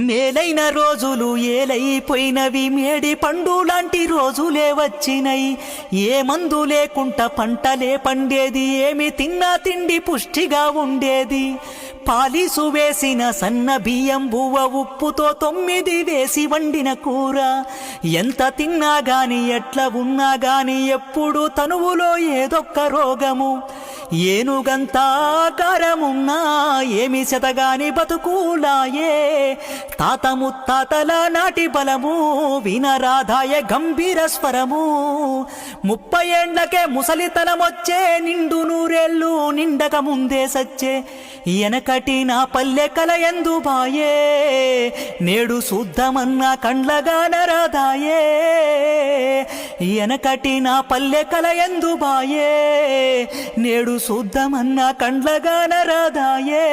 మేలైన రోజులు ఏలైపోయినవి, మేడి పండు లాంటి రోజులే వచ్చినయి. ఏ మందు లేకుంట పంటలే పండేది, ఏమి తిన్నా తిండి పుష్టిగా ఉండేది. పాలిసు వేసిన సన్న బియ్యం బువ్వ, ఉప్పుతో 9 వేసి వండిన కూర. ఎంత తిన్నా గాని ఎట్లా ఉన్నా గాని ఎప్పుడు తనువులో ఏదొక్క రోగము. ఏనుగంతా ఆకారమున్నా ఏమి శతగాని బతుకులాయే. తాత ముత్తాతల నాటి బలము వినరాధాయ గంభీర స్వరము. 30 ఏండ్లకే ముసలితనమొచ్చే, నిండు 100 ఏళ్ళు నిండక ముందే సచ్చే. ఎనకటి నా పల్లె కలయందు బాయే, నేడు శుద్ధమన్నా కండ్లగా నరాదాయే. ఎనకటి నా పల్లె కలయందు బాయే, నేడు శుద్ధమన్నా కండ్లగా నరాదాయే.